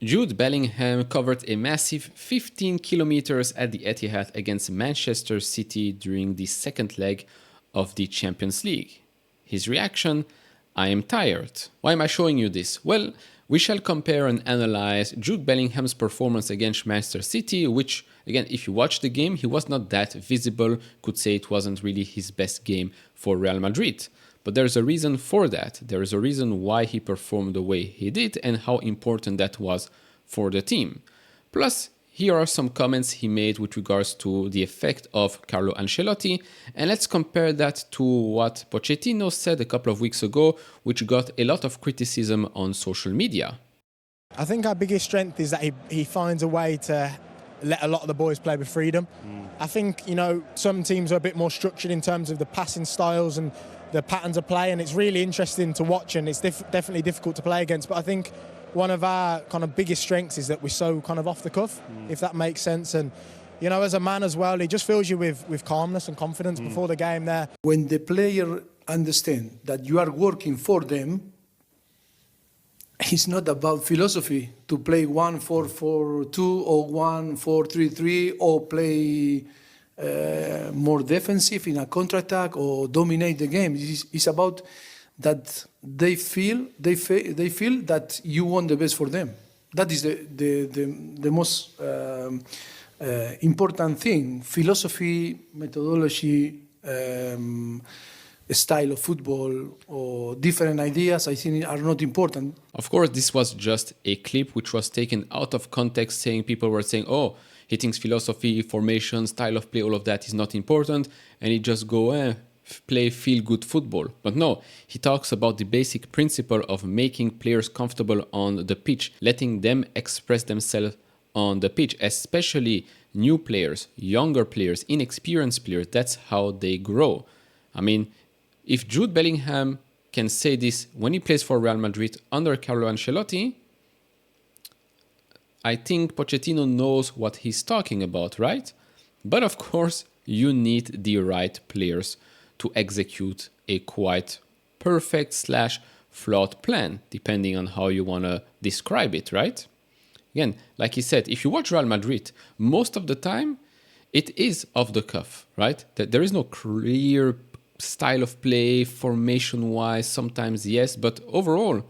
Jude Bellingham covered a massive 15 kilometers at the Etihad against Manchester City during the second leg of the Champions League. His reaction: "I am tired." Why am I showing you this? Well, we shall compare and analyze Jude Bellingham's performance against Manchester City, which, again, if you watch the game, he was not that visible. Could say it wasn't really his best game for Real Madrid. But there's a reason for that. There is a reason why he performed the way he did and how important that was for the team. Plus, here are some comments he made with regards to the effect of Carlo Ancelotti, and let's compare that to what Pochettino said a couple of weeks ago, which got a lot of criticism on social media. I think our biggest strength is that he finds a way to let a lot of the boys play with freedom. I think, some teams are a bit more structured in terms of the passing styles and the patterns of play, and it's really interesting to watch, and it's definitely difficult to play against. But I think one of our kind of biggest strengths is that we're so kind of off the cuff, if that makes sense. And, as a man as well, he just fills you with calmness and confidence before the game there. When the player understands that you are working for them, it's not about philosophy to play 1-4-4-2 or 1-4-3-3 or play more defensive in a counterattack or dominate the game. It's about that they feel that you want the best for them. That is the most important thing. Philosophy, methodology, style of football or different ideas, I think, are not important. Of course, this was just a clip which was taken out of context, saying people were saying, oh, he thinks philosophy, formation, style of play, all of that is not important, and he just go play feel-good football. But no, he talks about the basic principle of making players comfortable on the pitch, letting them express themselves on the pitch, especially new players, younger players, inexperienced players. That's how they grow. I mean, if Jude Bellingham can say this when he plays for Real Madrid under Carlo Ancelotti, I think Pochettino knows what he's talking about, right? But of course, you need the right players to execute a quite perfect / flawed plan, depending on how you want to describe it, right? Again, like he said, if you watch Real Madrid, most of the time, it is off the cuff, right? There is no clear style of play, formation-wise, sometimes yes, but overall,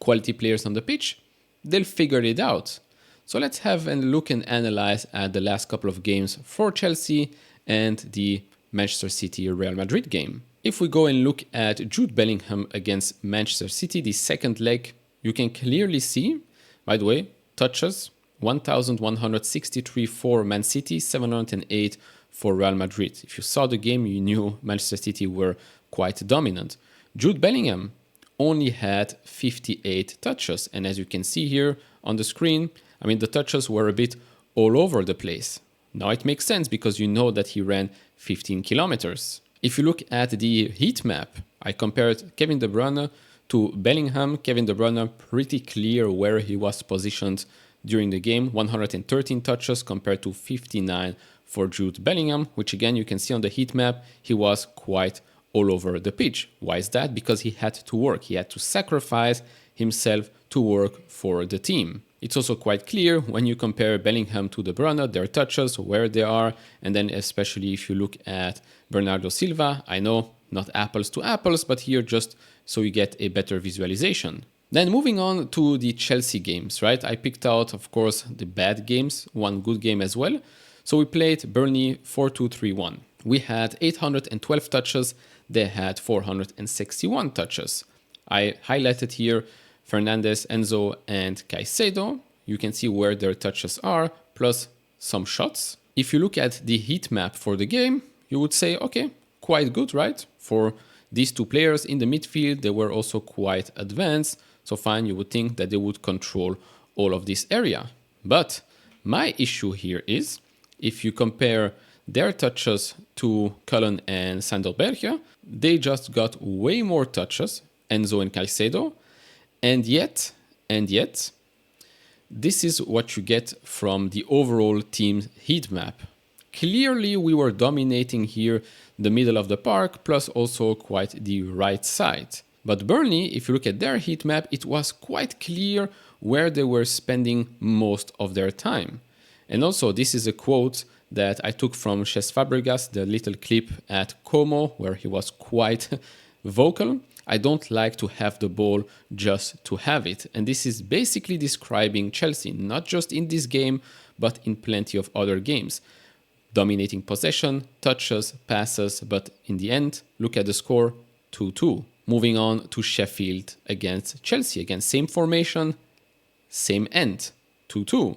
quality players on the pitch, they'll figure it out. So let's have a look and analyze at the last couple of games for Chelsea and the Manchester City Real Madrid game. If we go and look at Jude Bellingham against Manchester City, the second leg, you can clearly see, by the way, touches 1,163 for Man City, 708 for Real Madrid. If you saw the game, you knew Manchester City were quite dominant. Jude Bellingham only had 58 touches, and as you can see here on the screen, I mean, the touches were a bit all over the place. Now it makes sense because you know that he ran 15 kilometers. If you look at the heat map, I compared Kevin De Bruyne to Bellingham. Kevin De Bruyne, pretty clear where he was positioned during the game. 113 touches compared to 59 for Jude Bellingham, which again, you can see on the heat map, he was quite all over the pitch. Why is that? Because he had to work. He had to sacrifice himself to work for the team. It's also quite clear when you compare Bellingham to De Bruyne, their touches, where they are, and then especially if you look at Bernardo Silva, I know not apples to apples, but here just so you get a better visualization. Then moving on to the Chelsea games, right? I picked out, of course, the bad games, one good game as well. So we played Burnley 4-2-3-1. We had 812 touches, they had 461 touches. I highlighted here Fernandes, Enzo, and Caicedo. You can see where their touches are, plus some shots. If you look at the heat map for the game, you would say, okay, quite good, right? For these two players in the midfield, they were also quite advanced. So fine, you would think that they would control all of this area. But my issue here is, if you compare their touches to Cullen and Sandelberg, they just got way more touches, Enzo and Caicedo, and yet, this is what you get from the overall team heat map. Clearly, we were dominating here the middle of the park, plus also quite the right side. But Burnley, if you look at their heat map, it was quite clear where they were spending most of their time. And also, this is a quote that I took from Cesc Fabregas, the little clip at Como, where he was quite vocal. I don't like to have the ball just to have it. And this is basically describing Chelsea, not just in this game, but in plenty of other games. Dominating possession, touches, passes, but in the end, look at the score, 2-2. Moving on to Sheffield against Chelsea. Again, same formation, same end, 2-2.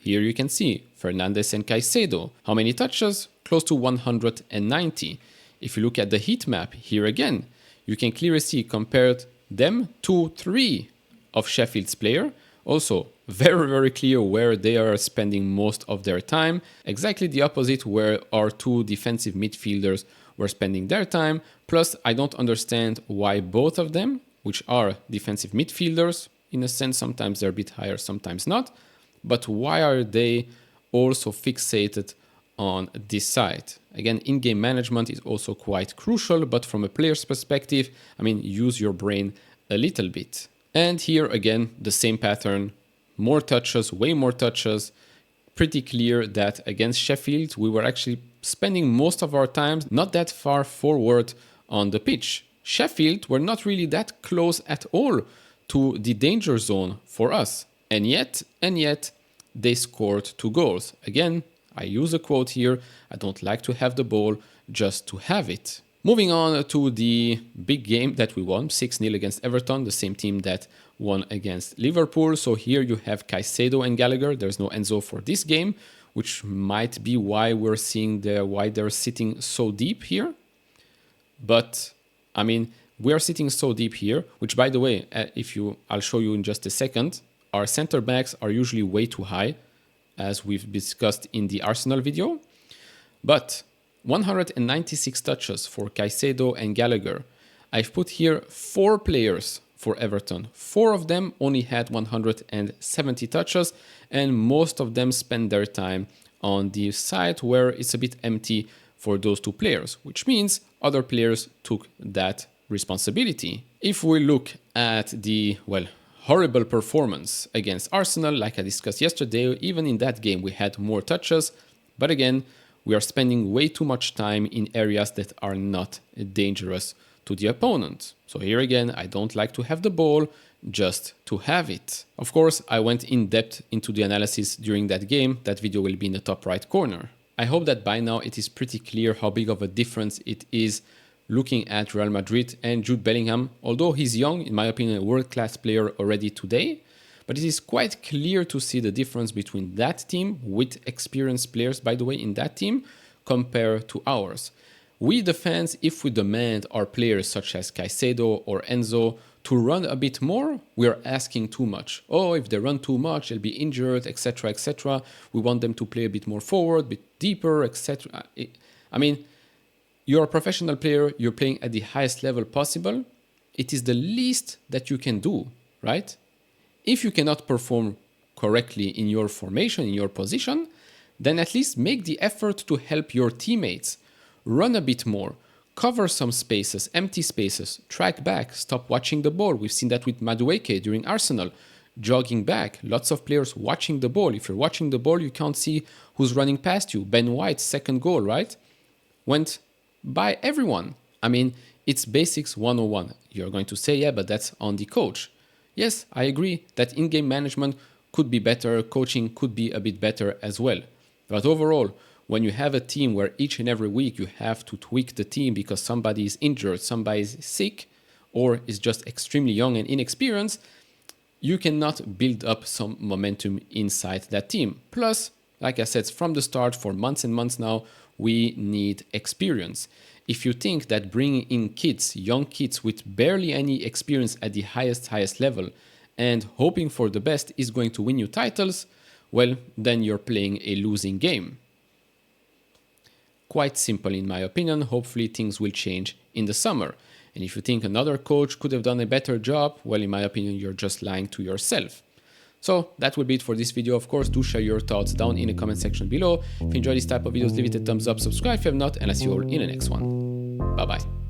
Here you can see Fernandes and Caicedo. How many touches? Close to 190. If you look at the heat map, here again, you can clearly see compared them to 3 of Sheffield's player. Also, very clear where they are spending most of their time. Exactly the opposite where our 2 defensive midfielders were spending their time. Plus, I don't understand why both of them, which are defensive midfielders, in a sense, sometimes they're a bit higher, sometimes not. But why are they also fixated on this side? Again, in-game management is also quite crucial, but from a player's perspective, use your brain a little bit. And here again, the same pattern, more touches, way more touches. Pretty clear that against Sheffield, we were actually spending most of our time not that far forward on the pitch. Sheffield were not really that close at all to the danger zone for us. And yet, they scored 2 goals. Again, I use a quote here, I don't like to have the ball just to have it. Moving on to the big game that we won, 6-0 against Everton, the same team that won against Liverpool. So here you have Caicedo and Gallagher. There's no Enzo for this game, which might be why we're seeing why they're sitting so deep here. But we are sitting so deep here, which by the way, I'll show you in just a second. Our center backs are usually way too high, as we've discussed in the Arsenal video. But 196 touches for Caicedo and Gallagher. I've put here 4 players for Everton. 4 of them only had 170 touches, and most of them spend their time on the side where it's a bit empty for those 2 players, which means other players took that responsibility. If we look at the, horrible performance against Arsenal, like I discussed yesterday, even in that game we had more touches, but again, we are spending way too much time in areas that are not dangerous to the opponent. So here again, I don't like to have the ball just to have it. Of course, I went in depth into the analysis during that game. That video will be in the top right corner. I hope that by now it is pretty clear how big of a difference it is looking at Real Madrid and Jude Bellingham. Although he's young, in my opinion, a world-class player already today, but it is quite clear to see the difference between that team, with experienced players, by the way, in that team, compared to ours. We, the fans, if we demand our players such as Caicedo or Enzo to run a bit more, we are asking too much. Oh, if they run too much, they'll be injured, etc., etc. We want them to play a bit more forward, a bit deeper, etc. You're a professional player, you're playing at the highest level possible. It is the least that you can do, right? If you cannot perform correctly in your formation, in your position, then at least make the effort to help your teammates. Run a bit more, cover some spaces, empty spaces, track back, stop watching the ball. We've seen that with Madueke during Arsenal, jogging back, lots of players watching the ball. If you're watching the ball, you can't see who's running past you. Ben White's second goal, right? Went by everyone. It's basics 101. You're going to say, yeah, but that's on the coach. Yes, I agree that in-game management could be better, coaching could be a bit better as well. But overall, when you have a team where each and every week you have to tweak the team because somebody is injured, somebody is sick, or is just extremely young and inexperienced, you cannot build up some momentum inside that team. Plus, like I said from the start, for months and months now, we need experience. If you think that bringing in kids, young kids with barely any experience at the highest level and hoping for the best is going to win you titles, well, then you're playing a losing game. Quite simple in my opinion. Hopefully things will change in the summer. And if you think another coach could have done a better job, well, in my opinion, you're just lying to yourself. So that will be it for this video. Of course, do share your thoughts down in the comment section below. If you enjoy this type of videos, leave it a thumbs up, subscribe if you have not, and I'll see you all in the next one. Bye bye.